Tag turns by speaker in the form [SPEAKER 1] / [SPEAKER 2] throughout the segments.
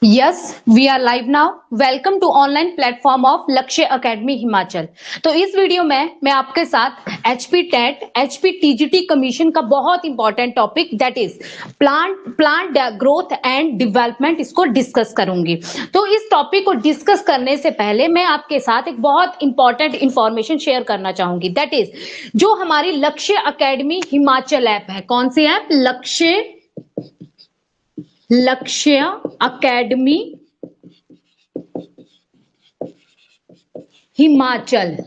[SPEAKER 1] Yes we are live now. Welcome to online platform of Lakshya academy Himachal. तो इस video में मैं आपके साथ HP TET HP TGT commission का बहुत important topic that is plant growth and development इसको डिस्कस करूंगी। तो इस टॉपिक को डिस्कस करने से पहले मैं आपके साथ एक बहुत इंपॉर्टेंट इंफॉर्मेशन शेयर करना चाहूंगी दैट इज जो हमारी लक्ष्य एकेडमी हिमाचल ऐप है। कौन सी ऐप? लक्ष्य एकेडमी हिमाचल।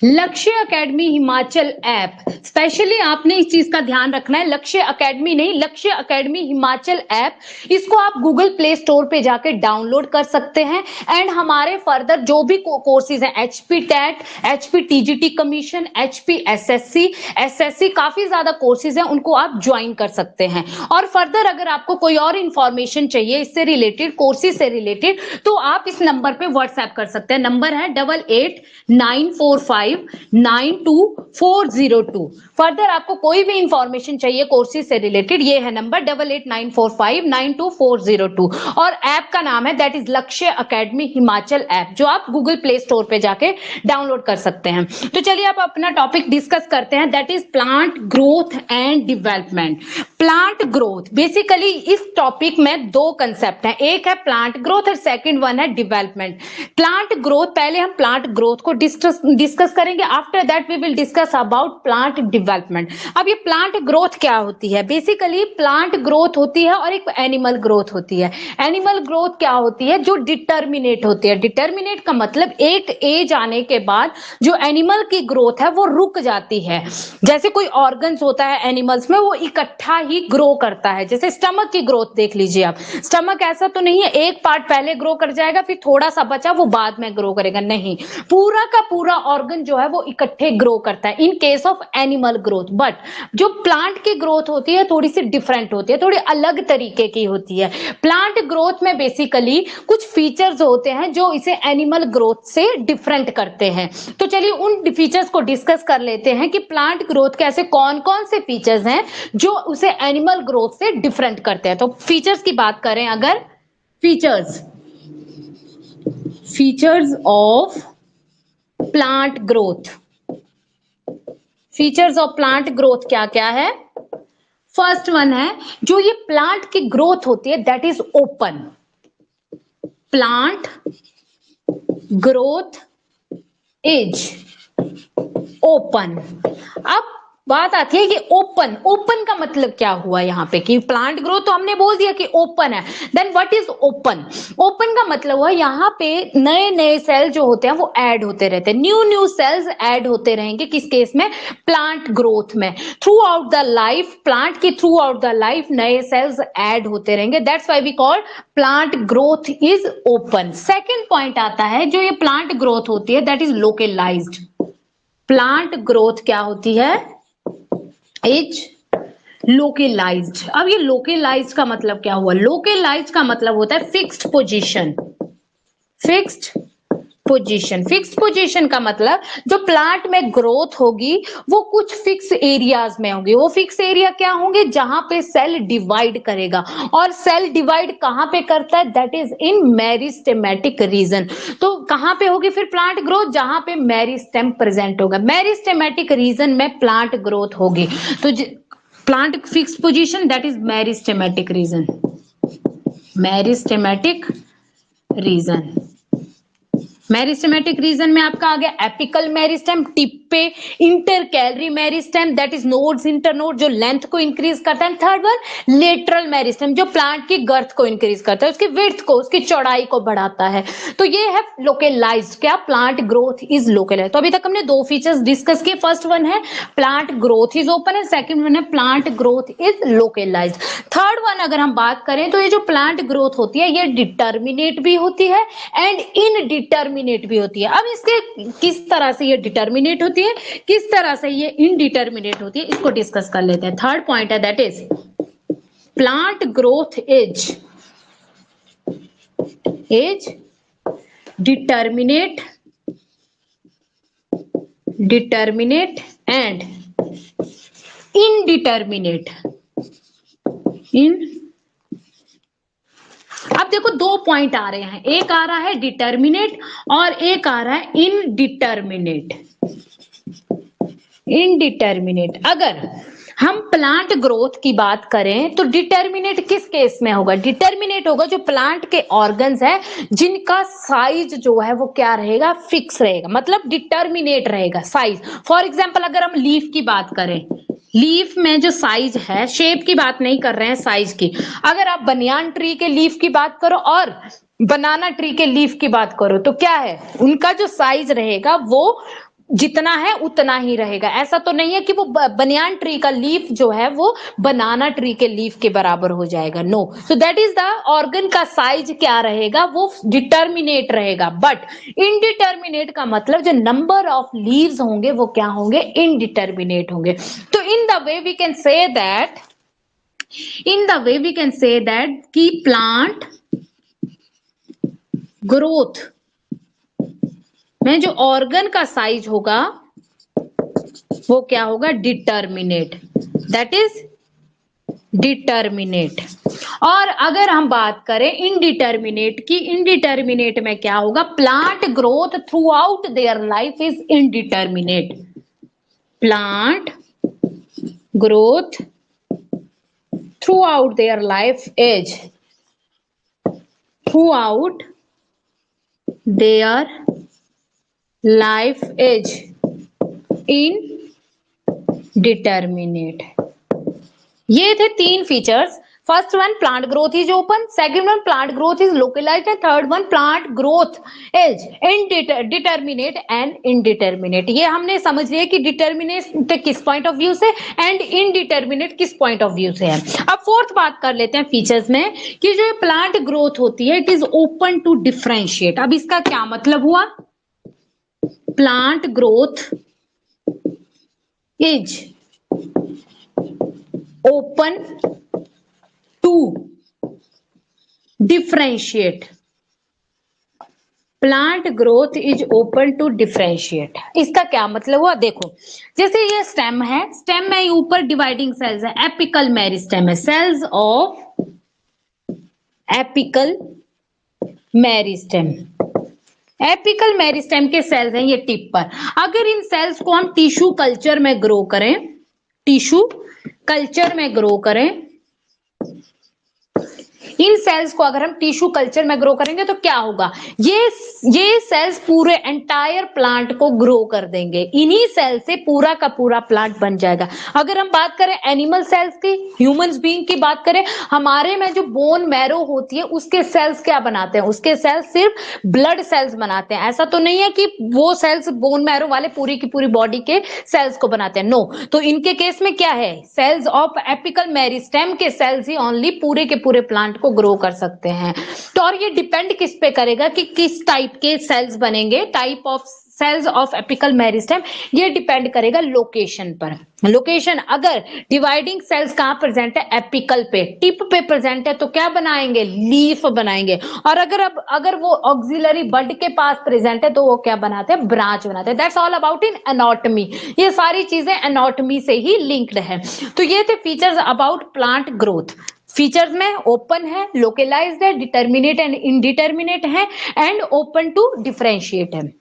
[SPEAKER 1] लक्ष्य एकेडमी हिमाचल ऐप स्पेशली आपने इस चीज का ध्यान रखना है, लक्ष्य एकेडमी नहीं, लक्ष्य एकेडमी हिमाचल ऐप। इसको आप गूगल प्ले स्टोर पे जाके डाउनलोड कर सकते हैं एंड हमारे फर्दर जो भी कोर्सेज हैं HP TET, HP TGT commission, HP SSC काफी ज्यादा कोर्सेज हैं, उनको आप ज्वाइन कर सकते हैं। और फर्दर अगर आपको कोई और इंफॉर्मेशन चाहिए इससे रिलेटेड, कोर्सेज से रिलेटेड, तो आप इस नंबर पे व्हाट्सएप कर सकते हैं। नंबर है 8894592402। फर्दर आपको कोई भी इंफॉर्मेशन चाहिए कोर्सेज से रिलेटेड, ये है नंबर 8894592402 और ऐप का नाम है दैट इज लक्ष्य एकेडमी हिमाचल ऐप, जो आप गूगल प्ले स्टोर पे जाके डाउनलोड कर सकते हैं। तो चलिए आप अपना टॉपिक डिस्कस करते हैं that is plant growth and development. Plant growth, basically इस टॉपिक में दो कंसेप्ट हैं, एक है प्लांट ग्रोथ और सेकंड वन है डेवलपमेंट। प्लांट ग्रोथ, पहले हम प्लांट ग्रोथ को डिस्कस करेंगे, after that we will discuss about plant development. अब ये प्लांट ग्रोथ क्या होती है? बेसिकली प्लांट ग्रोथ होती है और एक एनिमल ग्रोथ होती है। एनिमल ग्रोथ क्या होती है? जो डिटर्मिनेट होती है। डिटर्मिनेट का मतलब एक एज आने के बाद जो एनिमल की ग्रोथ है वो रुक जाती है। जैसे कोई ऑर्गन्स होता है एनिमल्स में, वो इकट्ठा ही ग्रो करता है। जैसे स्टमक की ग्रोथ देख लीजिए आप, स्टमक ऐसा तो नहीं है एक पार्ट पहले ग्रो कर जाएगा फिर थोड़ा सा बचा वो बाद में ग्रो करेगा, नहीं, पूरा का पूरा ऑर्गन जो है वो इकट्ठे ग्रो करता है in case of animal growth. But जो प्लांट की ग्रोथ होती है थोड़ी सी डिफरेंट होती है, थोड़ी अलग तरीके की होती है। प्लांट ग्रोथ में बेसिकली कुछ फीचर्स होते हैं जो इसे एनिमल ग्रोथ से डिफरेंट करते हैं। तो चलिए उन फीचर्स को डिस्कस कर लेते हैं कि प्लांट ग्रोथ के ऐसे कौन कौन से फीचर्स हैं जो उसे एनिमल ग्रोथ से डिफरेंट करते हैं। तो फीचर्स की बात करें अगर, features of plant growth, features of plant growth क्या क्या है? फर्स्ट वन है जो ये प्लांट की ग्रोथ होती है that is open. Plant growth is open. अब बात आती है कि ओपन, ओपन का मतलब क्या हुआ यहाँ पे कि प्लांट ग्रोथ तो हमने बोल दिया कि ओपन है, then what is open? Open का मतलब हुआ यहाँ पे नए नए सेल जो होते हैं वो ऐड होते रहते हैं, न्यू सेल्स ऐड होते रहेंगे। किस केस में? प्लांट ग्रोथ में। Throughout the life, plant की थ्रू आउट द लाइफ नए सेल्स ऐड होते रहेंगे, that's why we call plant growth is open. Second point आता है जो ये प्लांट ग्रोथ होती है that is localised. Plant growth क्या होती है? Is localised. अब ये लोकलाइज्ड का मतलब क्या हुआ? लोकलाइज्ड का मतलब होता है fixed position. Fixed position, fixed position का मतलब जो प्लांट में ग्रोथ होगी वो कुछ फिक्स एरियाज में होगी। वो फिक्स एरिया क्या होंगे? जहां पे सेल डिवाइड करेगा, और सेल डिवाइड कहां पे करता है? That is in meristematic reason. तो कहां पे होगी फिर प्लांट ग्रोथ? जहां पे मेरिस्टेम प्रेजेंट होगा, मेरिस्टेमेटिक रीजन में प्लांट ग्रोथ होगी। तो plant fix position that is meristematic reason. Meristematic reason, meristematic reason में आपका आ गया एपिकल मेरिस्टेम, टिप पे intercalary meristem that is nodes internode जो लेंथ को इंक्रीज करता है। थर्ड वन लेटरल मेरिस्टेम जो प्लांट की गर्थ को इंक्रीज करता है, उसकी विड्थ को, उसकी चौड़ाई को बढ़ाता है। तो ये है लोकलाइज्ड, क्या? Plant growth is localized. तो अभी तक हमने दो फीचर्स डिस्कस किए, फर्स्ट वन है plant growth is open and second one है plant growth is localized. Third one अगर हम बात करें तो ये जो प्लांट ग्रोथ होती है ये डिटर्मिनेट भी होती है एंड इनडिटर्मिनेट भी होती है। अब इसके किस तरह से ये डिटर्मिनेट होती है, किस तरह से ये इनडिटर्मिनेट होती है, इसको डिस्कस कर लेते हैं। थर्ड पॉइंट है that is plant growth is determinate and indeterminate देखो दो पॉइंट आ रहे हैं, एक आ रहा है डिटर्मिनेट और एक आ रहा है इनडिटर्मिनेट। इनडिटर्मिनेट, अगर हम प्लांट ग्रोथ की बात करें तो डिटर्मिनेट किस केस में होगा? डिटर्मिनेट होगा जो प्लांट के ऑर्गन्स है जिनका साइज जो है वो क्या रहेगा? फिक्स रहेगा, मतलब डिटर्मिनेट रहेगा साइज। फॉर एग्जांपल अगर हम लीफ की बात करें, लीफ में जो साइज है, शेप की बात नहीं कर रहे हैं, साइज की। अगर आप बनियान ट्री के लीफ की बात करो और बनाना ट्री के लीफ की बात करो तो क्या है, उनका जो साइज रहेगा वो जितना है उतना ही रहेगा। ऐसा तो नहीं है कि वो बनियान ट्री का लीफ जो है वो बनाना ट्री के लीफ के बराबर हो जाएगा, no. So that is the organ का साइज क्या रहेगा? वो डिटर्मिनेट रहेगा। बट इनडिटर्मिनेट का मतलब जो नंबर ऑफ लीव्स होंगे वो क्या होंगे? इनडिटर्मिनेट होंगे। तो in the way we can say that, कि प्लांट ग्रोथ में जो ऑर्गन का साइज होगा वो क्या होगा? Determinate, that is determinate. और अगर हम बात करें इनडिटर्मिनेट की, इनडिटर्मिनेट में क्या होगा? Plant growth throughout their life is indeterminate. Plant growth throughout their life is, throughout their life is indeterminate. ये थे तीन features. First one plant growth is open, second one plant growth is localised and third one plant growth is determinate and indeterminate. ये हमने समझ लिया कि determinate किस point of view से एंड इनडिटर्मिनेट किस पॉइंट ऑफ व्यू से है। अब फोर्थ बात कर लेते हैं फीचर्स में कि जो प्लांट ग्रोथ होती है it is open to differentiate. अब इसका क्या मतलब हुआ? Plant growth is open to differentiate. Plant growth is open to differentiate. इसका क्या मतलब हुआ? देखो जैसे ये स्टेम है, स्टेम में ऊपर डिवाइडिंग सेल्स है, एपिकल मेरिस्टेम है, cells of apical meristem. Apical meristem के सेल्स हैं ये टिप पर। अगर इन सेल्स को हम टिश्यू कल्चर में ग्रो करें, टिश्यू कल्चर में ग्रो करें, इन सेल्स को अगर हम टिश्यू कल्चर में ग्रो करेंगे तो क्या होगा? ये सेल्स पूरे एंटायर प्लांट को ग्रो कर देंगे। इन्हीं सेल से पूरा का पूरा प्लांट बन जाएगा। अगर हम बात करें एनिमल सेल्स की, ह्यूमंस बीइंग की बात करें, हमारे में जो बोन मैरो होती है उसके सेल्स क्या बनाते हैं? उसके सेल्स सिर्फ ब्लड सेल्स बनाते हैं। ऐसा तो नहीं है कि वो सेल्स बोन मैरो वाले पूरी की पूरी बॉडी के सेल्स को बनाते हैं, नो। तो इनके केस में क्या है? सेल्स ऑफ एपिकल मेरिस्टेम के सेल्स ही ओनली पूरे के पूरे प्लांट को ग्रो कर सकते हैं। तो और ये डिपेंड किस पे करेगा कि किस टाइप के सेल्स बनेंगे, type of cells of apical meristem, ये डिपेंड करेगा लोकेशन पर। लोकेशन, अगर डिवाइडिंग सेल्स कहां प्रेजेंट है? एपिकल पे, टिप पे प्रेजेंट है तो क्या बनाएंगे? लीफ बनाएंगे। और अगर वो ऑक्सिलरी बड के पास प्रेजेंट है तो वो क्या बनाते हैं? ब्रांच बनाते हैं। That's all about in anatomy. ये सारी चीजें एनाटॉमी से ही लिंक्ड है। तो ये थे features about plant growth. Features में ओपन है, लोकलाइज्ड है, डिटर्मिनेट एंड इनडिटर्मिनेट है एंड ओपन टू डिफरेंशिएट है।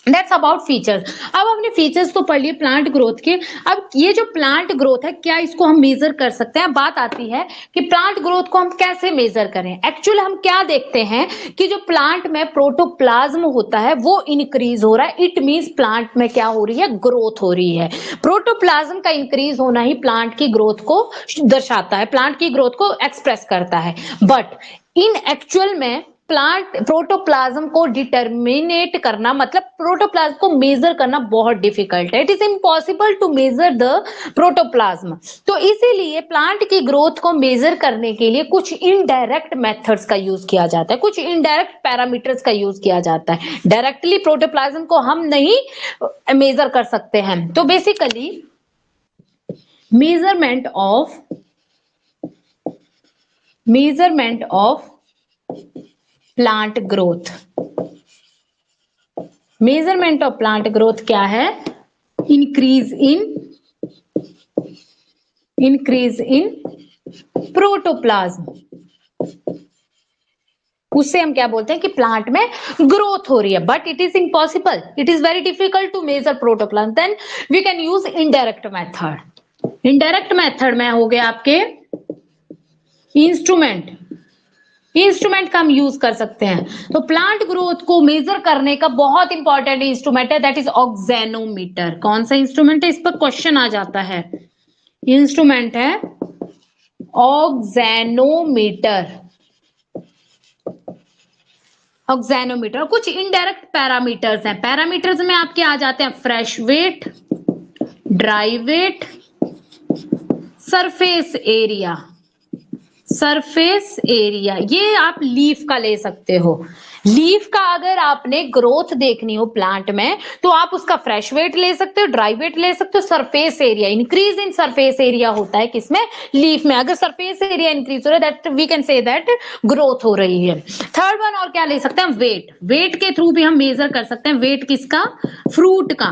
[SPEAKER 1] That's about features. अब हमने फीचर्स तो पढ़ लिए प्लांट ग्रोथ के। अब ये जो प्लांट ग्रोथ है क्या इसको हम मेजर कर सकते हैं? बात आती है कि प्लांट ग्रोथ को हम कैसे मेजर करें। एक्चुअली हम क्या देखते हैं कि जो प्लांट में प्रोटोप्लाज्म होता है वो इंक्रीज हो रहा है। इट मींस प्लांट में क्या हो रही है? ग्रोथ हो रही है। प्रोटोप्लाज्म का इंक्रीज होना ही प्लांट की ग्रोथ को दर्शाता है, प्लांट की ग्रोथ को एक्सप्रेस करता है। बट इन एक्चुअल में प्लांट प्रोटोप्लाज्म को डिटर्मिनेट करना, मतलब प्रोटोप्लाज्म को मेजर करना बहुत डिफिकल्ट है। It is impossible to measure the protoplasm. तो इसीलिए प्लांट की ग्रोथ को मेजर करने के लिए कुछ इनडायरेक्ट मेथड्स का यूज किया जाता है, कुछ इनडायरेक्ट पैरामीटर्स का यूज किया जाता है। डायरेक्टली प्रोटोप्लाज्म को हम नहीं मेजर कर सकते हैं। तो basically measurement of plant growth, measurement of plant growth क्या है? इंक्रीज इन प्रोटोप्लाज्म, उससे हम क्या बोलते हैं कि प्लांट में ग्रोथ हो रही है. But it is impossible, it is very difficult to measure protoplasm. Then we can use indirect method. Indirect method में हो गया आपके इंस्ट्रूमेंट. इंस्ट्रूमेंट का हम यूज कर सकते हैं. तो प्लांट ग्रोथ को मेजर करने का बहुत इंपॉर्टेंट इंस्ट्रूमेंट है, दैट इज ऑक्सेनोमीटर. कौन सा इंस्ट्रूमेंट है, इस पर क्वेश्चन आ जाता है. इंस्ट्रूमेंट है ऑक्सेनोमीटर. ऑक्सेनोमीटर. कुछ इनडायरेक्ट पैरामीटर्स हैं. पैरामीटर्स में आपके आ जाते हैं fresh weight, dry weight, surface area. Surface area ये आप लीफ का ले सकते हो. लीफ का अगर आपने ग्रोथ देखनी हो प्लांट में तो आप उसका फ्रेश वेट ले सकते हो, ड्राई वेट ले सकते हो. Surface area, increase in surface area होता है किसमें, लीफ में. अगर सरफेस एरिया इंक्रीज हो रहा है that we can say that growth हो रही है. थर्ड वन और क्या ले सकते हैं, वेट. वेट के थ्रू भी हम मेजर कर सकते हैं. वेट किसका, फ्रूट का.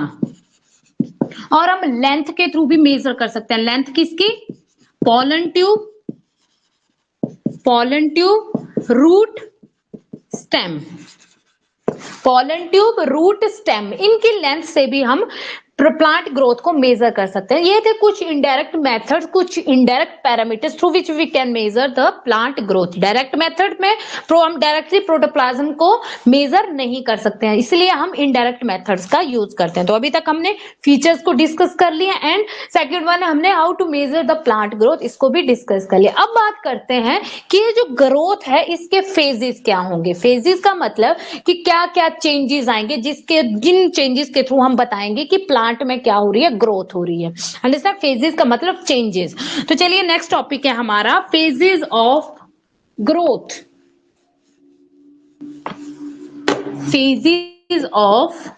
[SPEAKER 1] और हम लेंथ के थ्रू भी मेजर कर सकते हैं. लेंथ किसकी, pollen tube, pollen tube, root, stem. pollen tube, root, stem, इनकी लेंथ से भी हम प्लांट ग्रोथ को मेजर कर सकते हैं. ये थे कुछ इनडायरेक्ट मेथड्स, कुछ indirect parameters through which we can measure the plant growth. Direct method में हम डायरेक्टली प्रोटोप्लाज्म को मेजर नहीं कर सकते हैं, इसलिए हम इनडायरेक्ट मेथड्स का यूज करते हैं. तो अभी तक हमने फीचर्स को डिस्कस कर लिया एंड सेकेंड वन हमने how to measure the plant growth, इसको भी डिस्कस कर लिया. अब बात करते हैं कि ये जो ग्रोथ है इसके फेजेस क्या होंगे. फेजेस का मतलब कि क्या क्या चेंजेस आएंगे जिसके जिन चेंजेस के थ्रू हम बताएंगे कि प्लांट में क्या हो रही है, ग्रोथ हो रही है. अंडरस्टैंड, फेजेस का मतलब चेंजेस. तो चलिए नेक्स्ट टॉपिक है हमारा phases of growth. Phases of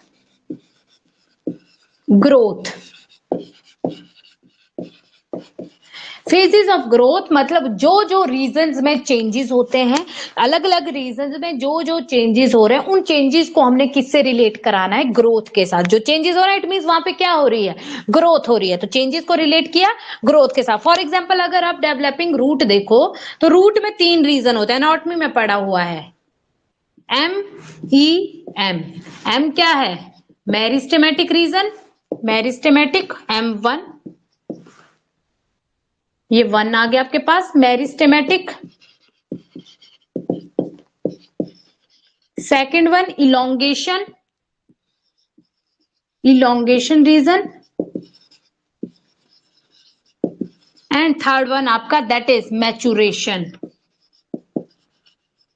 [SPEAKER 1] growth. Phases of growth मतलब जो जो रीजन्स में चेंजेस होते हैं, अलग अलग रीजन्स में जो जो चेंजेस हो रहे हैं उन चेंजेस को हमने किससे रिलेट कराना है, ग्रोथ के साथ. जो चेंजेस हो रहा है इट मींस वहां पे क्या हो रही है, ग्रोथ हो रही है. तो चेंजेस को रिलेट किया ग्रोथ के साथ. फॉर एग्जाम्पल अगर आप डेवलपिंग रूट देखो तो रूट में 3 रीजन होते हैं, एनाटॉमी में पढ़ा हुआ है. MEM. एम क्या है, मेरिस्टेमेटिक रीजन, मेरिस्टेमेटिक M1, ये 1 आ गया आपके पास meristematic. Second one elongation, elongation region. And third one आपका that is maturation,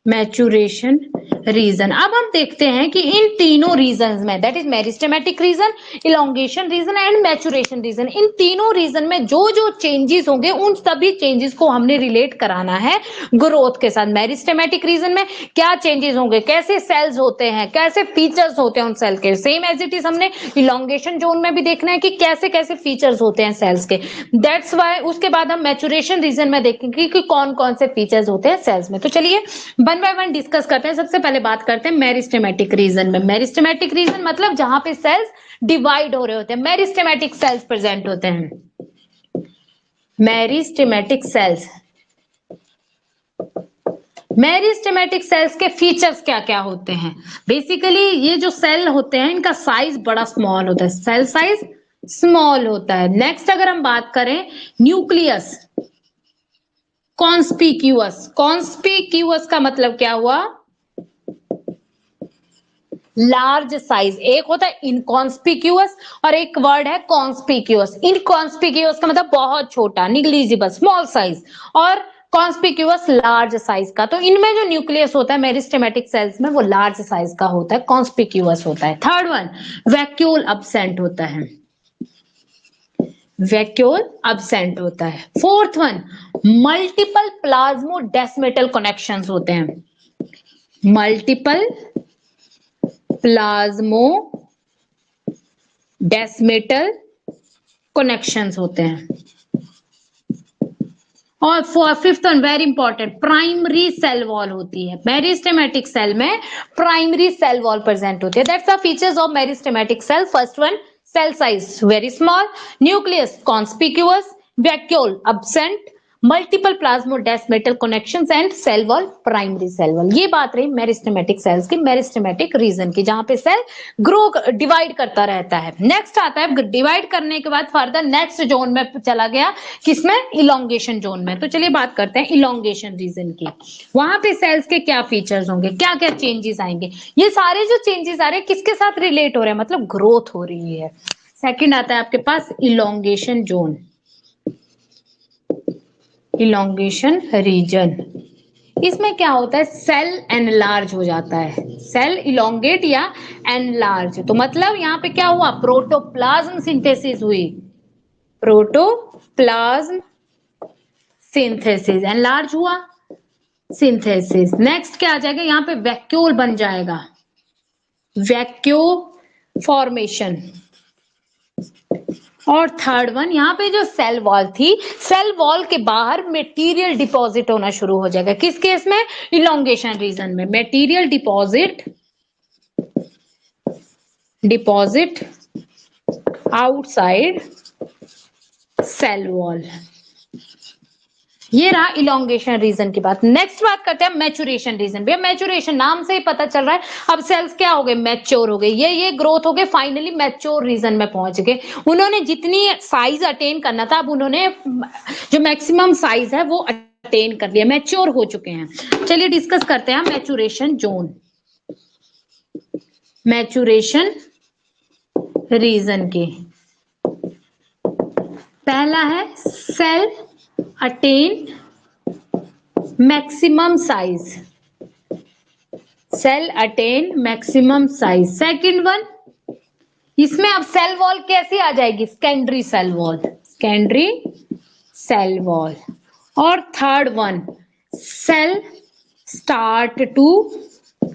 [SPEAKER 1] maturation region. अब हम देखते हैं कि इन तीनों रीजन में that is meristematic region, elongation region and maturation region, इन तीनों रीजन में जो जो चेंजेस होंगे उन सभी चेंजेस को हमने रिलेट कराना है ग्रोथ के साथ. मेरिस्टेमेटिक रीजन में क्या चेंजेस होंगे, कैसे सेल्स होते हैं, कैसे फीचर्स होते हैं उन सेल के. सेम एज इट इज हमने इलोंगेशन जोन में भी देखना है कि कैसे कैसे फीचर्स होते हैं सेल्स के. दैट्स वाई उसके बाद हम मैचुरेशन रीजन में देखेंगे कि कौन कौन से फीचर्स होते हैं सेल्स में. तो चलिए वन बाय वन डिस्कस करते हैं. सबसे पहले बात करते हैं मेरिस्टेमेटिक रीजन में. मेरिस्टेमेटिक रीजन मतलब जहां पे सेल्स डिवाइड हो रहे होते हैं, मेरिस्टेमेटिक सेल्स प्रेजेंट होते हैं. मेरिस्टेमेटिक सेल्स, मेरिस्टेमेटिक सेल्स के फीचर्स क्या क्या होते हैं. बेसिकली ये जो सेल होते हैं इनका साइज बड़ा स्मॉल होता है, सेल साइज स्मॉल होता है. नेक्स्ट अगर हम बात करें न्यूक्लियस, कॉन्स्पिक्यूअस. कॉन्स्पिक्यूअस का मतलब क्या हुआ, लार्ज साइज. एक होता है इनकॉन्स्पिक्यूअस और एक वर्ड है कॉन्स्पिक्यूअस. इनकॉन्स्पिक्यूअस का मतलब बहुत छोटा, निग्लिजिबल, स्मॉल साइज, और कॉन्स्पिक्यूअस लार्ज साइज का. तो इनमें जो न्यूक्लियस होता है मेरिस्टेमेटिक सेल्स में वो लार्ज साइज का होता है, कॉन्स्पिक्यूअस होता है. थर्ड वन वैक्यूल अब्सेंट होता है, वैक्यूल अब्सेंट होता है. Fourth one multiple plasmodesmatal connections होते हैं, मल्टीपल प्लाज्मोडेस्मेटल कनेक्शंस होते हैं. और fifth one very important primary cell wall होती है. मेरिस्टेमेटिक सेल में प्राइमरी सेल वॉल प्रेजेंट होती है. That's the features of meristematic cell. First one cell size very small, nucleus conspicuous, vacuole absent, multiple plasmodesmatal connections and cell wall, primary cell wall. ये बात रही meristematic cells की, meristematic region की, जहां पे cell grow divide करता रहता है। नेक्स्ट आता है डिवाइड करने के बाद फर्दर नेक्स्ट जोन में चला गया, किसमें? इलोंगेशन जोन में। तो चलिए बात करते हैं इलोंगेशन रीजन की। वहां पे सेल्स के क्या फीचर्स होंगे, क्या क्या चेंजेस आएंगे, ये सारे जो चेंजेस आ रहे हैं किसके साथ रिलेट हो रहे हैं, मतलब ग्रोथ हो रही है। सेकंड आता है आपके पास इलोंगेशन जोन, इलोंगेशन रीजन। इसमें क्या होता है, सेल एनलार्ज हो जाता है, सेल इलोंगेट या एनलार्ज। तो मतलब यहाँ पे क्या हुआ, प्रोटोप्लाज्म सिंथेसिस हुई, प्रोटोप्लाज्म सिंथेसिस, एनलार्ज हुआ, सिंथेसिस। नेक्स्ट क्या आ जाएगा, यहाँ पे वैक्यूल बन जाएगा, वैक्यूल फॉर्मेशन। और थर्ड वन, यहाँ पे जो सेल वॉल थी, सेल वॉल के बाहर मटेरियल डिपॉजिट होना शुरू हो जाएगा। किस केस में? इलोंगेशन रीजन में। Material deposit outside cell wall. ये रहा इलोंगेशन रीजन की बात। नेक्स्ट बात करते हैं मैचुरेशन रीजन। भैया मैचुरेशन नाम से ही पता चल रहा है, अब सेल्स क्या हो गए, मैच्योर हो गए, ये ग्रोथ हो गए, फाइनली मैच्योर रीजन में पहुंच गए। उन्होंने जितनी साइज अटेन करना था, अब उन्होंने जो मैक्सिमम साइज है वो अटेन कर लिया, मैच्योर हो चुके हैं। चलिए डिस्कस करते हैं मैचुरेशन जोन, मैचुरेशन रीजन के। पहला है cell attain maximum size, cell attain maximum size. Second one, इसमें अब सेल वॉल कैसी आ जाएगी, secondary cell wall, secondary cell wall. और third one, cell start to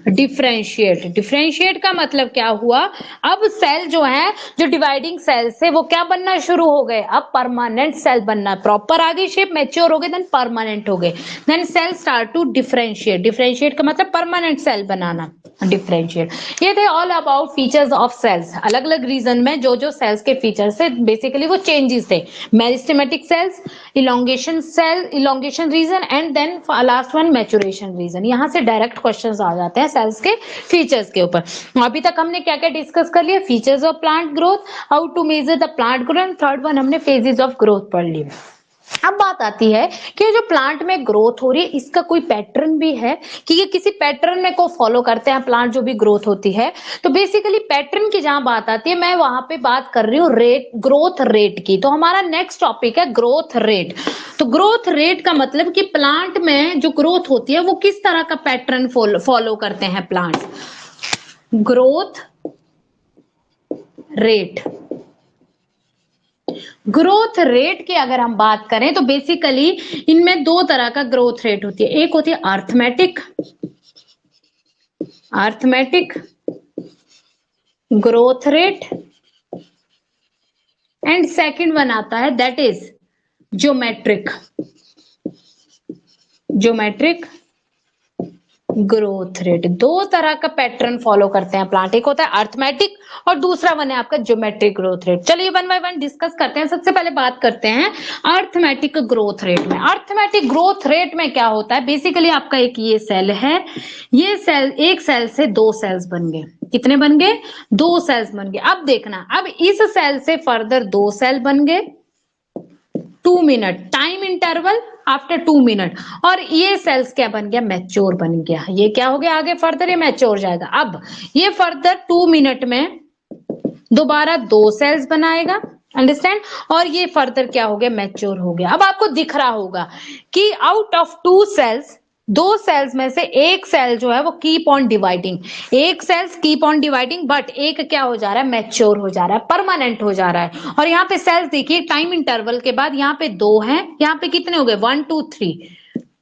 [SPEAKER 1] differentiate. Differentiate का मतलब क्या हुआ, अब सेल जो है, जो डिवाइडिंग सेल से वो क्या बनना शुरू हो गए, अब परमानेंट सेल बनना, प्रॉपर आ गई शेप, मैच्योर हो गए, देन परमानेंट हो गए, then cell start to differentiate. Differentiate का मतलब परमानेंट सेल बनाना, डिफरेंशिएट। ये थे all about features of cells. अलग अलग रीजन में जो जो सेल्स के फीचर्स थे, बेसिकली वो चेंजेस थे, meristematic cells, elongation cell, elongation region, and then last one maturation region. यहां से डायरेक्ट क्वेश्चंस आ जाते हैं सेल्स के फीचर्स के ऊपर। अभी तक हमने क्या क्या डिस्कस कर लिया, features of plant growth, how to measure the plant growth, third one हमने फेजेस ऑफ ग्रोथ पढ़ ली। अब बात आती है कि जो प्लांट में ग्रोथ हो रही है, इसका कोई पैटर्न भी है कि ये किसी पैटर्न में को फॉलो करते हैं प्लांट जो भी ग्रोथ होती है। तो बेसिकली पैटर्न की जहां बात आती है, मैं वहां पे बात कर रही हूँ रेट, ग्रोथ रेट की। तो हमारा नेक्स्ट टॉपिक है ग्रोथ रेट। तो ग्रोथ रेट का मतलब कि प्लांट में जो ग्रोथ होती है वो किस तरह का पैटर्न फॉलो करते हैं plant. Growth rate, growth rate की अगर हम बात करें तो बेसिकली इनमें दो तरह का ग्रोथ रेट होती है। एक होती है arithmetic, arithmetic growth rate, and second one आता है that is geometric, geometric growth rate. दो तरह का पैटर्न फॉलो करते हैं प्लांट, एक होता है अर्थमेटिक और दूसरा वन है आपका ज्योमेट्रिक ग्रोथ रेट। चलिए वन बाय वन डिस्कस करते हैं। सबसे पहले बात करते हैं अर्थमेटिक ग्रोथ रेट में। अर्थमेटिक ग्रोथ रेट में क्या होता है, बेसिकली आपका एक ये सेल है, ये सेल, एक सेल से दो सेल्स बन गए, कितने बन गए, दो सेल्स बन गए। अब देखना, अब इस सेल से फर्दर दो सेल बन गए, 2 minute time interval after 2 minute, और ये सेल्स क्या बन गया, मैच्योर बन गया। ये क्या हो गया, आगे फर्दर ये मैच्योर जाएगा। अब ये फर्दर 2 मिनट में दोबारा दो सेल्स बनाएगा, अंडरस्टैंड, और ये फर्दर क्या हो गया, मैच्योर हो गया। अब आपको दिख रहा होगा कि आउट ऑफ 2 सेल्स, दो सेल्स में से एक सेल जो है वो कीप ऑन डिवाइडिंग, एक cells keep on dividing, but एक क्या हो जा रहा है, मैच्योर हो जा रहा है, परमानेंट हो जा रहा है। और यहाँ पे सेल्स देखिए टाइम इंटरवल के बाद यहाँ पे दो हैं, यहाँ पे कितने हो गए, 1 2 3,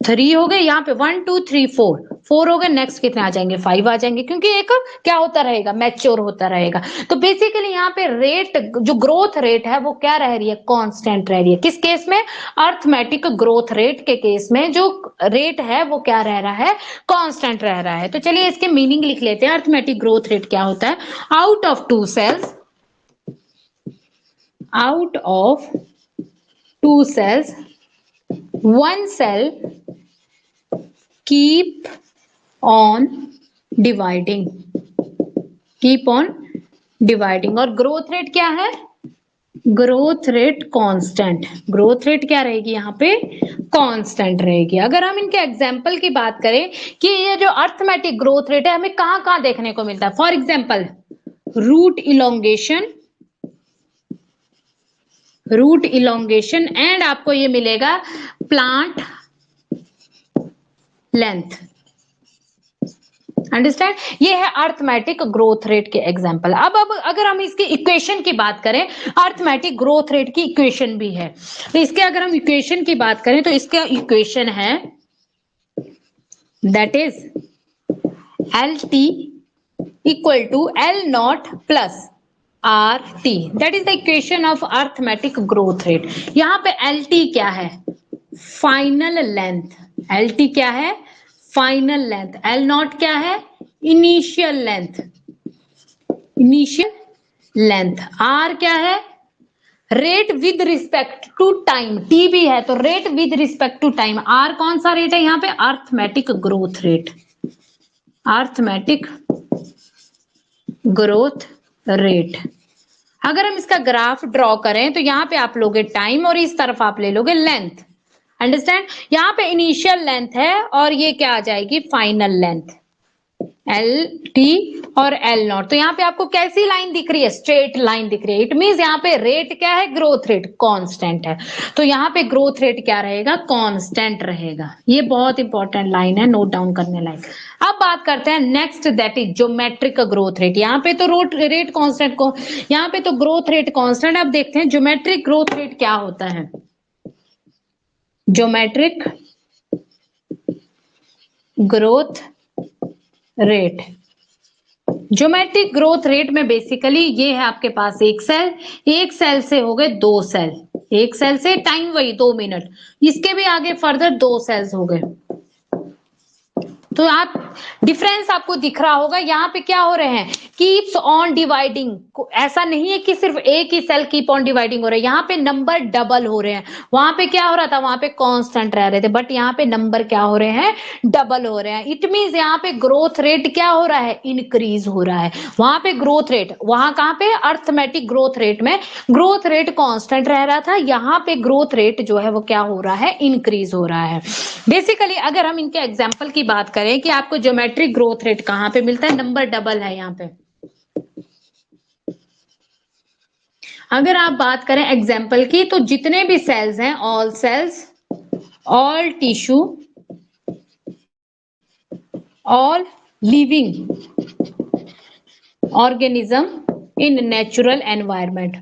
[SPEAKER 1] 3 हो गए, यहाँ पे 1 2 3 4, 4 हो गए, नेक्स्ट कितने आ जाएंगे, 5 आ जाएंगे, क्योंकि एक क्या होता रहेगा, मैच्योर होता रहेगा। तो बेसिकली यहाँ पे रेट, जो ग्रोथ रेट है वो क्या रह रही है, कांस्टेंट रह रही है। किस केस में, अर्थमेटिक ग्रोथ रेट के केस में जो रेट है वो क्या रह रहा है, कांस्टेंट रह रहा है। तो चलिए इसके मीनिंग लिख लेते हैं। अर्थमेटिक ग्रोथ रेट क्या होता है, out of 2 cells, out of 2 cells one cell keep on dividing, keep on dividing। और ग्रोथ रेट क्या है? Growth rate constant, growth rate क्या रहेगी यहाँ पे? कांस्टेंट रहेगी। अगर हम इनके एग्जाम्पल की बात करें कि ये जो अर्थमेटिक ग्रोथ रेट है हमें कहाँ कहाँ देखने को मिलता है, for example root elongation, root elongation and आपको ये मिलेगा प्लांट लेंथ। अंडरस्टैंड? ये है अर्थमेटिक ग्रोथ रेट के एग्जांपल। अब अगर हम इसकी इक्वेशन की बात करें, अर्थमेटिक ग्रोथ रेट की इक्वेशन भी है, तो इसके अगर हम इक्वेशन की बात करें तो इसका इक्वेशन है that is L T equal to L naught plus R T, that is the equation of arithmetic growth rate. यहाँ पे एल टी क्या है? Final length. एल टी क्या है? Final length. एल नॉट क्या है? Initial length, initial length. R क्या है? Rate with respect to time. T भी है तो rate with respect to time. R कौन सा रेट है यहाँ पे? Arithmetic growth rate, arithmetic growth rate. अगर हम इसका ग्राफ ड्रॉ करें तो यहाँ पे आप लोगे टाइम और इस तरफ आप ले लोगे लेंथ। अंडरस्टैंड? यहाँ पे इनिशियल लेंथ है और ये क्या आ जाएगी? फाइनल लेंथ, एल टी और एल नॉट। तो यहाँ पे आपको कैसी लाइन दिख रही है? स्ट्रेट लाइन दिख रही है। इट मींस यहाँ पे रेट क्या है? ग्रोथ रेट कांस्टेंट है। तो यहाँ पे ग्रोथ रेट क्या रहेगा? कांस्टेंट रहेगा। ये बहुत इंपॉर्टेंट लाइन है, नोट डाउन करने लायक। अब बात करते हैं next, that is geometric growth rate. यहाँ पे तो रेट कांस्टेंट को, यहाँ पे तो ग्रोथ रेट कांस्टेंट। अब देखते हैं ज्योमेट्रिक ग्रोथ रेट क्या होता है। Geometric growth rate, geometric growth rate में बेसिकली ये है आपके पास एक सेल, एक सेल से हो गए दो सेल, एक सेल से टाइम वही 2 मिनट, इसके भी आगे फर्दर 2 सेल्स हो गए। तो आप डिफरेंस आपको दिख रहा होगा। यहाँ पे क्या हो रहे हैं? Keeps on dividing. ऐसा नहीं है कि सिर्फ एक ही सेल कीप ऑन डिवाइडिंग हो रहा है, यहाँ पे नंबर डबल हो रहे हैं। वहां पे क्या हो रहा था? वहां पे कांस्टेंट रह रहे थे, बट यहाँ पे नंबर क्या हो रहे हैं? डबल हो रहे हैं। इट मींस यहाँ पे ग्रोथ रेट क्या हो रहा है? इंक्रीज हो रहा है। वहां पे ग्रोथ रेट, वहां कहाँ पे? अर्थमेटिक ग्रोथ रेट में ग्रोथ रेट कांस्टेंट रह रहा था, यहाँ पे ग्रोथ रेट जो है वो क्या हो रहा है? इंक्रीज हो रहा है। बेसिकली अगर हम इनके एग्जाम्पल की बात करें कि आपको ज्योमेट्रिक ग्रोथ रेट कहां पे मिलता है, नंबर डबल है यहाँ पे। अगर आप बात करें एग्जाम्पल की तो जितने भी सेल्स हैं, all cells, all tissue, all living organism in natural environment.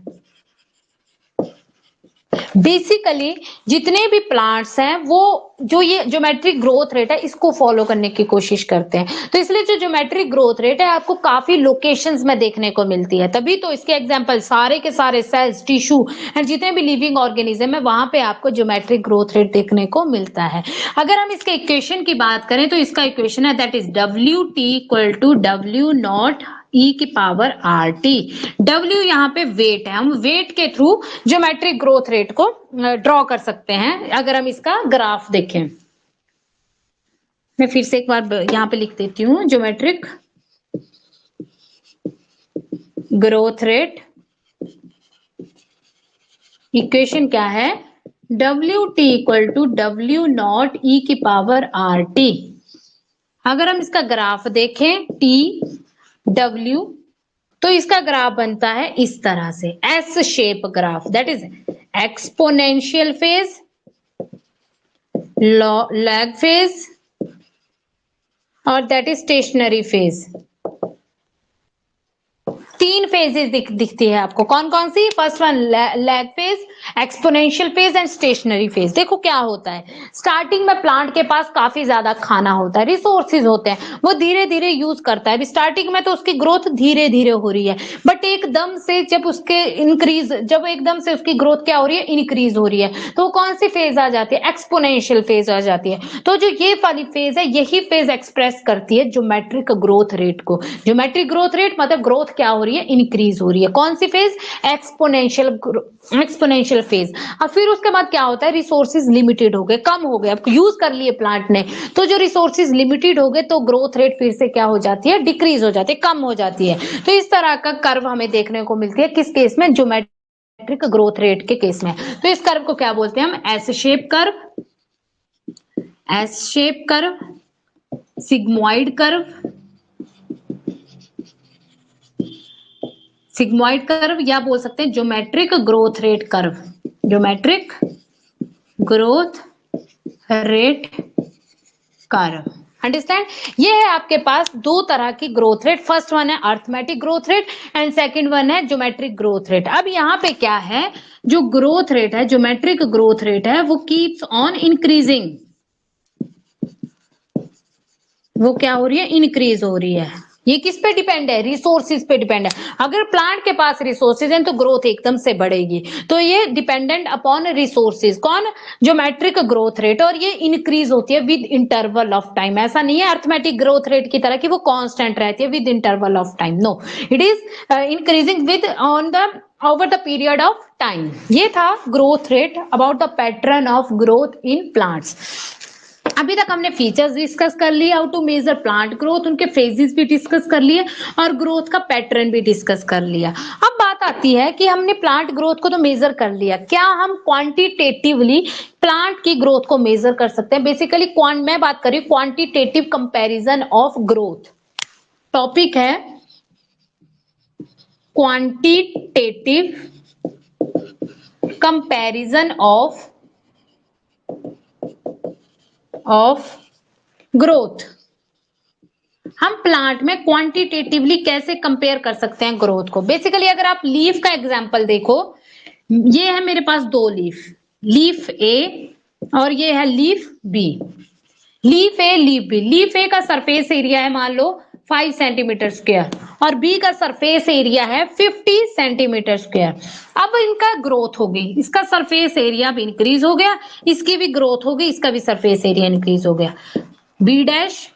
[SPEAKER 1] Basically जितने भी प्लांट्स हैं वो जो ये ज्योमेट्रिक ग्रोथ रेट है इसको फॉलो करने की कोशिश करते हैं। तो इसलिए जो ज्योमेट्रिक ग्रोथ रेट है आपको काफी लोकेशंस में देखने को मिलती है। तभी तो इसके एग्जांपल सारे के सारे सेल्स, टिश्यू एंड जितने भी लिविंग ऑर्गेनिज्म है वहां पे आपको ज्योमेट्रिक ग्रोथ रेट देखने को मिलता है। अगर हम इसके इक्वेशन की बात करें तो इसका इक्वेशन है that is W T equal to W naught E की पावर आर टी। डब्ल्यू यहाँ पे वेट है, हम वेट के थ्रू ज्योमेट्रिक ग्रोथ रेट को ड्रॉ कर सकते हैं। अगर हम इसका ग्राफ देखें, मैं फिर से एक बार यहाँ पे लिख देती हूँ, ज्योमेट्रिक ग्रोथ रेट इक्वेशन क्या है? W T equal to W naught E की पावर आर टी। अगर हम इसका ग्राफ देखें टी डब्ल्यू, तो इसका ग्राफ बनता है इस तरह से, S shape graph, that is exponential phase, lag phase और that is stationary phase. 3 phases दिखती है आपको। कौन कौन सी? First one lag phase, exponential phase and stationary phase. देखो क्या होता है, स्टार्टिंग में प्लांट के पास काफी ज्यादा खाना होता है, रिसोर्सेज होते हैं, वो धीरे धीरे यूज करता है। स्टार्टिंग में तो उसकी ग्रोथ धीरे धीरे हो रही है, बट एकदम से जब उसके एकदम से उसकी ग्रोथ क्या हो रही है? इंक्रीज हो रही है। तो कौन सी फेज आ जाती है? एक्सपोनेंशियल फेज आ जाती है। तो जो ये वाली फेज है, यही फेज एक्सप्रेस करती है ज्योमेट्रिक ग्रोथ रेट को। ज्योमेट्रिक ग्रोथ रेट मतलब ग्रोथ क्या हो रही है, इंक्रीज हो रही है। कौन सी फेज? Exponential phase. और फिर उसके बाद क्या होता है, रिसोर्सेज लिमिटेड हो गए, कम हो गए, अब यूज कर लिए प्लांट ने, तो जो रिसोर्सेज लिमिटेड हो गए तो ग्रोथ रेट फिर से क्या हो जाती है, डिक्रीज हो जाती है, कम हो जाती है। तो इस तरह का कर्व हमें देखने को मिलती है किस केस में? ज्योमेट्रिक ग्रोथ रेट के केस में। तो इस कर्व को क्या बोलते हैं हम? S shape curve, S shape curve, sigmoid curve, sigmoid curve, या बोल सकते हैं geometric growth rate curve, geometric growth rate curve. Understand? ये है आपके पास दो तरह की ग्रोथ रेट। फर्स्ट वन है arithmetic growth rate and second one है ज्योमेट्रिक ग्रोथ रेट। अब यहाँ पे क्या है, जो ग्रोथ रेट है, ज्योमेट्रिक ग्रोथ रेट है, वो कीप्स ऑन इंक्रीजिंग, वो क्या हो रही है, इंक्रीज हो रही है। ये किस पे डिपेंड है? रिसोर्सेज पे डिपेंड है। अगर प्लांट के पास रिसोर्सेज हैं तो ग्रोथ एकदम से बढ़ेगी। तो ये डिपेंडेंट अपॉन रिसोर्सेज। कौन? Geometric growth rate. और ये इंक्रीज होती है विद इंटरवल ऑफ टाइम। ऐसा नहीं है अर्थमेटिक ग्रोथ रेट की तरह कि वो कांस्टेंट रहती है with interval of time. No, it is increasing with on the over the period of time. ये था growth rate, about the pattern of growth in plants. अभी तक हमने फीचर्स डिस्कस कर लिए, how to measure plant growth, उनके phases भी discuss कर लिए और ग्रोथ का पैटर्न भी डिस्कस कर लिया। अब बात आती है कि हमने प्लांट ग्रोथ को तो मेजर कर लिया, क्या हम क्वांटिटेटिवली प्लांट की ग्रोथ को मेजर कर सकते हैं? बेसिकली मैं बात कर रही हूँ quantitative comparison of growth. Topic है क्वांटिटेटिव कंपैरिजन ऑफ ग्रोथ। हम प्लांट में क्वांटिटेटिवली कैसे कंपेयर कर सकते हैं ग्रोथ को? बेसिकली अगर आप लीफ का एग्जांपल देखो, ये है मेरे पास दो लीफ, लीफ ए और ये है लीफ बी। लीफ ए, लीफ बी। लीफ ए का सरफेस एरिया है मान लो 5 सेंटीमीटर स्क्वायर और बी का सरफेस एरिया है 50 सेंटीमीटर स्क्वायर। अब इनका ग्रोथ हो गई, इसका सरफेस एरिया भी इंक्रीज हो गया, इसकी भी ग्रोथ हो गई, इसका भी सरफेस एरिया इंक्रीज हो गया। बी डैश,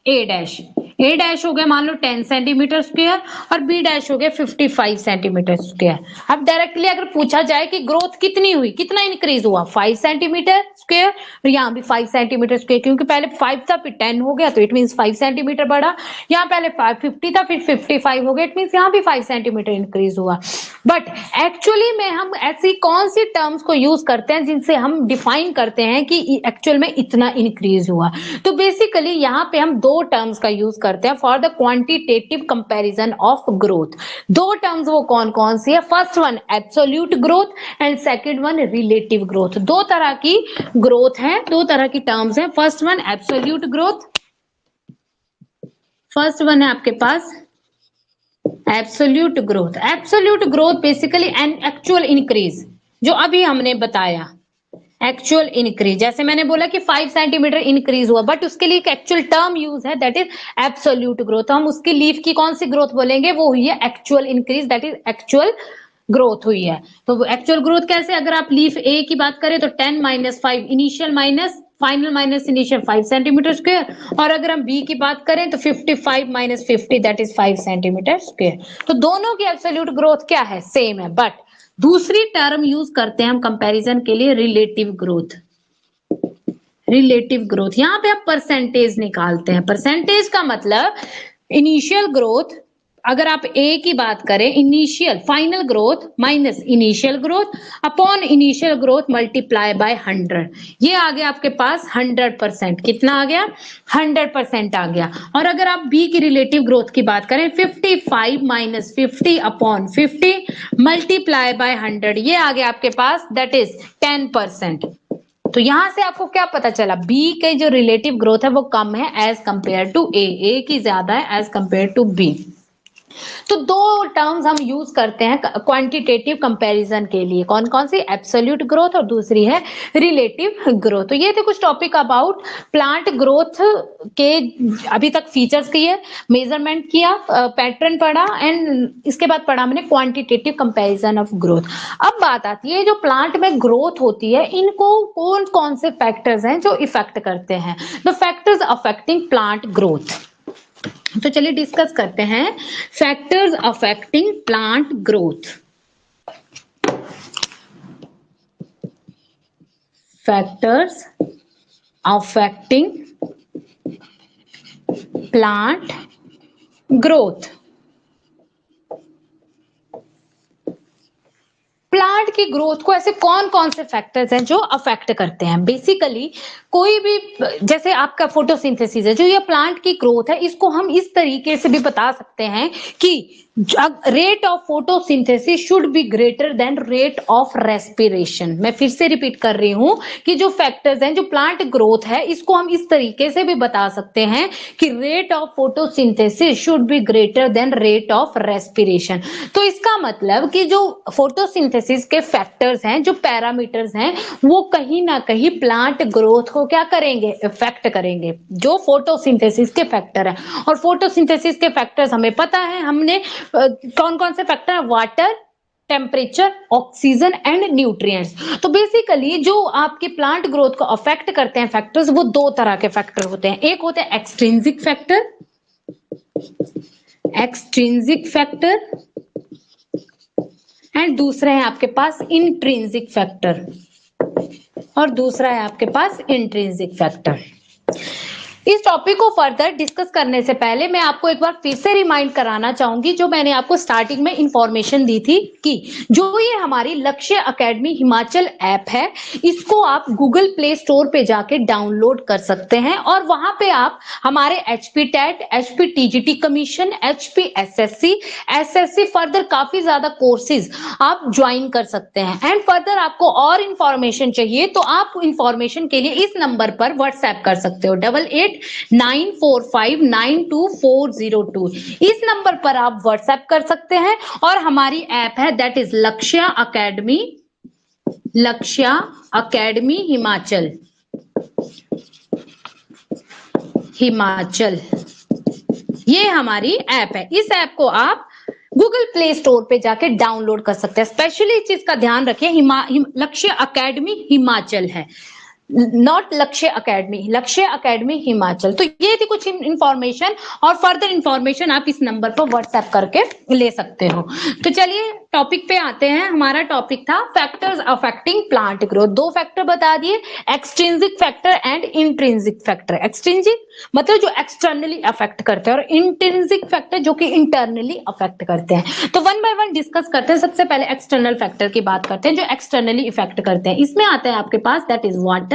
[SPEAKER 1] ए डैश, ए डैश हो गया मान लो 10 सेंटीमीटर स्क्वायर और बी डैश हो गया 55 सेंटीमीटर स्क्वायर। अब डायरेक्टली अगर पूछा जाए कि ग्रोथ कितनी हुई, कितना इंक्रीज हुआ, 5 सेंटीमीटर स्क्वायर, और यहाँ भी 5 सेंटीमीटर स्क्वायर, क्योंकि पहले 5 था फिर 10 हो गया तो इट मीन 5 सेंटीमीटर बढ़ा। यहाँ पहले 50 था फिर 55 हो गया, इट मीन यहाँ भी 5 सेंटीमीटर इंक्रीज हुआ। बट एक्चुअली में हम ऐसी कौन सी टर्म्स को यूज करते हैं जिनसे हम डिफाइन करते हैं कि एक्चुअल में इतना इंक्रीज हुआ? तो बेसिकली यहाँ पे हम दो टर्म्स का यूज करते हैं for the quantitative comparison of growth. दो टर्म्स वो कौन कौन सी है? First one absolute growth and second one relative growth. दो तरह की ग्रोथ है, दो तरह की टर्म्स है। First one absolute growth, first one है आपके पास absolute growth. Absolute growth basically an actual increase, जो अभी हमने बताया एक्चुअल इंक्रीज। जैसे मैंने बोला कि 5 सेंटीमीटर इंक्रीज हुआ, बट उसके लिए एक एक्चुअल टर्म यूज है दैट इज एब्सोल्यूट ग्रोथ। हम उसकी लीफ की कौन सी ग्रोथ बोलेंगे? वो हुई है actual increase, that is actual growth हुई है। तो एक्चुअल ग्रोथ कैसे? अगर आप लीफ ए की बात करें तो 10 minus 5 initial minus final minus initial 5 centimetre square, और अगर हम बी की बात करें तो 55 minus 50 that is 5 centimetre square. तो दोनों की एब्सोल्यूट ग्रोथ क्या है? सेम है। बट दूसरी टर्म यूज करते हैं हम कंपैरिजन के लिए रिलेटिव ग्रोथ। रिलेटिव ग्रोथ, यहाँ पे आप परसेंटेज निकालते हैं। परसेंटेज का मतलब इनिशियल ग्रोथ, अगर आप ए की बात करें, initial final growth minus initial growth upon initial growth multiply by 100, ये आ गया आपके पास 100%। कितना आ गया? 100% आ गया। और अगर आप बी की रिलेटिव ग्रोथ की बात करें, 55 माइनस 50 अपॉन 50 मल्टीप्लाई बाय 100, ये आ गया आपके पास दैट इज 10%। तो यहां से आपको क्या पता चला? बी के जो रिलेटिव ग्रोथ है वो कम है एज कंपेयर टू ए की ज्यादा है एज कंपेयर टू बी। तो दो टर्म्स हम यूज करते हैं क्वांटिटेटिव कंपैरिजन के लिए, कौन कौन सी? एब्सोल्यूट ग्रोथ और दूसरी है रिलेटिव ग्रोथ। तो ये थे कुछ टॉपिक अबाउट प्लांट ग्रोथ के। अभी तक फीचर्स किए, मेजरमेंट किया, पैटर्न पढ़ा एंड इसके बाद पढ़ा हमने क्वांटिटेटिव कंपैरिजन ऑफ ग्रोथ। अब बात आती है जो प्लांट में ग्रोथ होती है, इनको कौन कौन से फैक्टर्स हैं जो इफेक्ट करते हैं? The factors affecting plant growth. तो चलिए डिस्कस करते हैं factors affecting plant growth. Factors affecting plant growth. Plant की ग्रोथ को ऐसे कौन कौन से फैक्टर्स हैं जो अफेक्ट करते हैं? बेसिकली कोई भी, जैसे आपका फोटोसिंथेसिस है, जो ये प्लांट की ग्रोथ है, इसको हम इस तरीके से भी बता सकते हैं कि rate of photosynthesis should be greater than rate of respiration. मैं फिर से रिपीट कर रही हूं कि जो फैक्टर्स हैं, जो प्लांट ग्रोथ है, इसको हम इस तरीके से भी बता सकते हैं कि rate of photosynthesis should be greater than rate of respiration. तो इसका मतलब कि जो फोटोसिंथेसिस के फैक्टर्स हैं, जो पैरामीटर्स हैं, वो कहीं ना कहीं प्लांट ग्रोथ को क्या करेंगे? इफेक्ट करेंगे, जो फोटोसिंथेसिस के फैक्टर है। और फोटोसिंथेसिस के फैक्टर्स हमें पता है, हमने कौन कौन से फैक्टर है? Water, temperature, oxygen and nutrients. तो बेसिकली जो आपके प्लांट ग्रोथ को अफेक्ट करते हैं फैक्टर्स, वो दो तरह के फैक्टर होते हैं। एक होते हैं extrinsic factor, extrinsic factor, and दूसरा है आपके पास इंट्रिंसिक फैक्टर, और दूसरा है आपके पास इंट्रिंसिक फैक्टर। इस टॉपिक को फर्दर डिस्कस करने से पहले मैं आपको एक बार फिर से रिमाइंड कराना चाहूंगी, जो मैंने आपको स्टार्टिंग में इंफॉर्मेशन दी थी कि जो ये हमारी लक्ष्य एकेडमी हिमाचल ऐप है, इसको आप गूगल प्ले स्टोर पे जाके डाउनलोड कर सकते हैं, और वहां पे आप हमारे HP TET, HP TGT commission, HP SSC, SSC further काफी ज्यादा कोर्सेज आप ज्वाइन कर सकते हैं। एंड फर्दर आपको और इंफॉर्मेशन चाहिए तो आप इंफॉर्मेशन के लिए इस नंबर पर व्हाट्सएप कर सकते हो, 8894592402। इस नंबर पर आप व्हाट्सएप कर सकते हैं। और हमारी ऐप है दैट इज लक्ष्य एकेडमी, लक्ष्य एकेडमी हिमाचल, हिमाचल ये हमारी ऐप है। इस ऐप को आप गूगल प्ले स्टोर पे जाके डाउनलोड कर सकते हैं। स्पेशली इस चीज का ध्यान रखिए, लक्ष्य एकेडमी हिमाचल है, नॉट लक्ष्य एकेडमी, लक्ष्य एकेडमी हिमाचल। तो ये थी कुछ इंफॉर्मेशन, और फर्दर इंफॉर्मेशन आप इस नंबर पर व्हाट्सएप करके ले सकते हो। तो चलिए टॉपिक पे आते हैं। हमारा टॉपिक था फैक्टर्स अफेक्टिंग प्लांट ग्रोथ। दो फैक्टर बता दिए, extrinsic factor and intrinsic factor. Extrinsic मतलब जो एक्सटर्नली अफेक्ट करते हैं, और इंट्रिंसिक फैक्टर जो कि इंटरनली अफेक्ट करते हैं। तो वन बाय वन डिस्कस करते हैं। सबसे पहले एक्सटर्नल फैक्टर की बात करते हैं, जो एक्सटर्नली इफेक्ट करते हैं। इसमें आता है आपके पास दैट इज वाटर।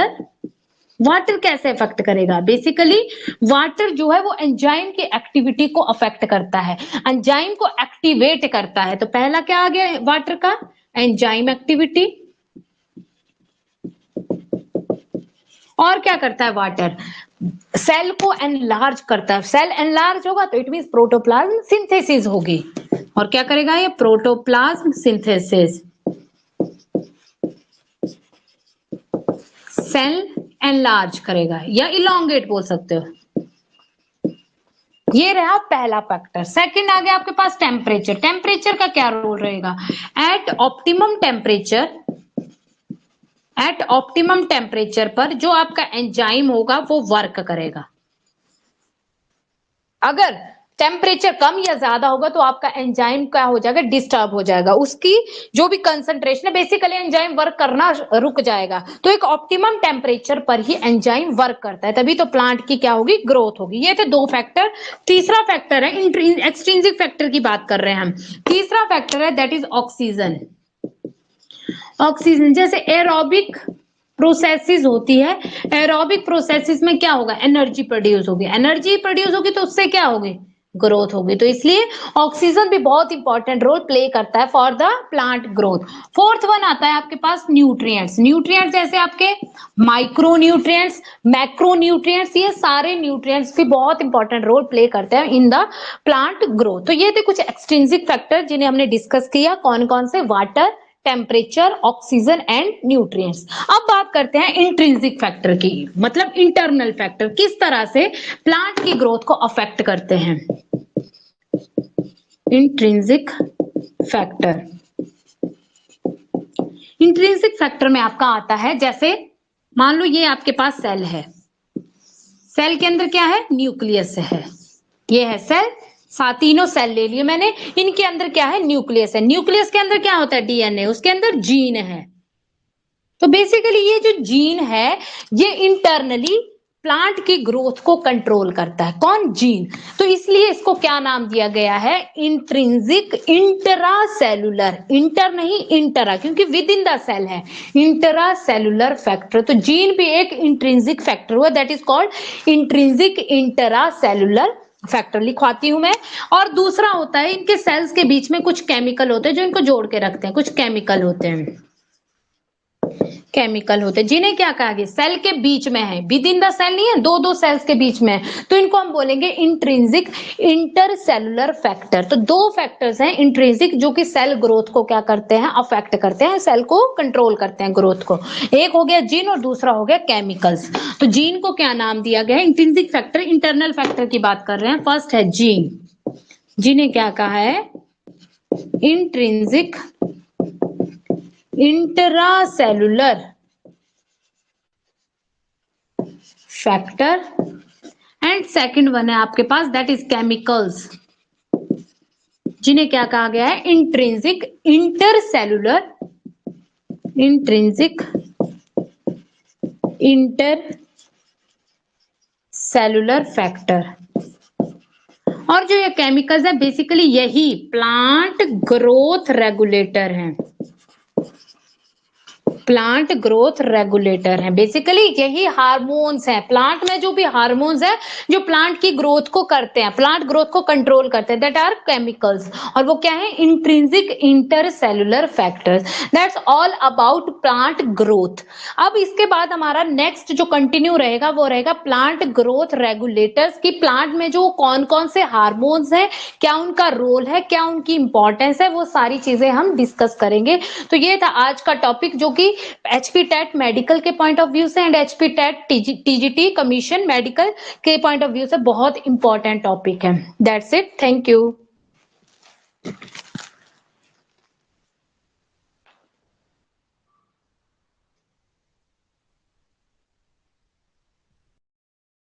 [SPEAKER 1] वाटर कैसे इफेक्ट करेगा? बेसिकली वाटर जो है वो एंजाइम की एक्टिविटी को अफेक्ट करता है, एंजाइम को एक्टिवेट करता है। तो पहला क्या आ गया वाटर का? Enzyme activity. और क्या करता है वाटर? सेल को एनलार्ज करता है। सेल एनलार्ज होगा तो इट मींस प्रोटोप्लाज्म सिंथेसिस होगी। और क्या करेगा ये? Protoplasm synthesis. सेल एनलार्ज करेगा या इलोंगेट बोल सकते हो। ये रहा पहला फैक्टर। सेकंड आ गया आपके पास टेम्परेचर। टेम्परेचर का क्या रोल रहेगा? At optimum temperature, at optimum temperature पर जो आपका एंजाइम होगा वो वर्क करेगा। अगर टेम्परेचर कम या ज्यादा होगा तो आपका एंजाइम क्या हो जाएगा? डिस्टर्ब हो जाएगा, उसकी जो भी कंसंट्रेशन है, बेसिकली एंजाइम वर्क करना रुक जाएगा। तो एक ऑप्टिमम टेम्परेचर पर ही एंजाइम वर्क करता है, तभी तो प्लांट की क्या होगी? ग्रोथ होगी। ये थे दो फैक्टर। तीसरा फैक्टर है एक्सट्रिंसिक फैक्टर की बात कर रहे हैं हम। तीसरा फैक्टर है दैट इज ऑक्सीजन। ऑक्सीजन जैसे एरोबिक प्रोसेसेस होती है, एरोबिक प्रोसेसेस में क्या होगा? एनर्जी प्रोड्यूस होगी। एनर्जी प्रोड्यूस होगी तो उससे क्या होगी? ग्रोथ होगी। तो इसलिए ऑक्सीजन भी बहुत इंपॉर्टेंट रोल प्ले करता है for the plant growth. Fourth one आता है आपके पास न्यूट्रिएंट्स। न्यूट्रिएंट्स जैसे आपके माइक्रो न्यूट्रिएंट्स, मैक्रो न्यूट्रिएंट्स, ये सारे न्यूट्रिएंट्स भी बहुत इंपॉर्टेंट रोल प्ले करते हैं इन द प्लांट ग्रोथ। तो ये थे कुछ एक्सट्रिंसिक फैक्टर जिन्हें हमने डिस्कस किया। कौन कौन से? Water, temperature, oxygen and nutrients. अब बात करते हैं इंट्रिंसिक फैक्टर की, मतलब इंटरनल फैक्टर, किस तरह से प्लांट की ग्रोथ को अफेक्ट करते हैं। इंट्रिंसिक फैक्टर, इंट्रिंसिक फैक्टर में आपका आता है, जैसे मान लो ये आपके पास सेल है, सेल के अंदर क्या है? न्यूक्लियस है। ये है सेल, तीनों सेल ले लिए मैंने। इनके अंदर क्या है, न्यूक्लियस है। न्यूक्लियस के अंदर क्या होता है, डीएनए, उसके अंदर जीन है। तो बेसिकली ये जो जीन है ये इंटरनली प्लांट की ग्रोथ को कंट्रोल करता है। कौन, जीन। तो इसलिए इसको क्या नाम दिया गया है, इंट्रिंसिक इंट्रासेलुलर, इंटर नहीं इंटरा, क्योंकि विद इन द सेल है, इंट्रासेलुलर फैक्टर। तो जीन भी एक इंट्रिंसिक फैक्टर हुआ, that is called intrinsic intracellular factor. लिखवाती हूं मैं। और दूसरा होता है, इनके सेल्स के बीच में कुछ केमिकल होते हैं जो इनको जोड़ के रखते हैं, कुछ केमिकल होते हैं, केमिकल होते हैं जिन्हें क्या कहा गया, सेल के बीच में है, विद इन द सेल नहीं है, दो दो सेल्स के बीच में है, तो इनको हम बोलेंगे इंट्रिंसिक इंटरसेलुलर फैक्टर। तो दो फैक्टर्स हैं इंट्रिंसिक जो कि सेल ग्रोथ को क्या करते हैं, अफेक्ट करते हैं, सेल को कंट्रोल करते हैं, ग्रोथ को। एक हो गया जीन और दूसरा हो गया केमिकल्स। तो जीन को क्या नाम दिया गया है, इंट्रिंसिक फैक्टर, इंटरनल फैक्टर की बात कर रहे हैं। फर्स्ट है जीन, जिन्हें क्या कहा है, intrinsic intracellular factor. And second one है आपके पास, दैट इज केमिकल्स, जिन्हें क्या कहा गया है, intrinsic intercellular, intrinsic intercellular factor. और जो ये केमिकल्स है बेसिकली यही प्लांट ग्रोथ रेगुलेटर हैं, प्लांट ग्रोथ रेगुलेटर है। बेसिकली यही हार्मोन्स हैं, प्लांट में जो भी हार्मोन्स है जो प्लांट की ग्रोथ को करते हैं, प्लांट ग्रोथ को कंट्रोल करते हैं, दैट आर केमिकल्स। और वो क्या है, intrinsic intercellular factors. That's all about plant growth. अब इसके बाद हमारा नेक्स्ट जो कंटिन्यू रहेगा वो रहेगा प्लांट ग्रोथ रेगुलेटर्स, की प्लांट में जो कौन कौन से हार्मोन्स हैं, क्या उनका रोल है, क्या उनकी इंपॉर्टेंस है, वो सारी चीजें हम डिस्कस करेंगे। तो ये था आज का टॉपिक जो कि एचपी टेट मेडिकल के पॉइंट ऑफ व्यू से and HP TET TGT commission medical के पॉइंट ऑफ व्यू से बहुत इंपॉर्टेंट टॉपिक है। That's it, thank you.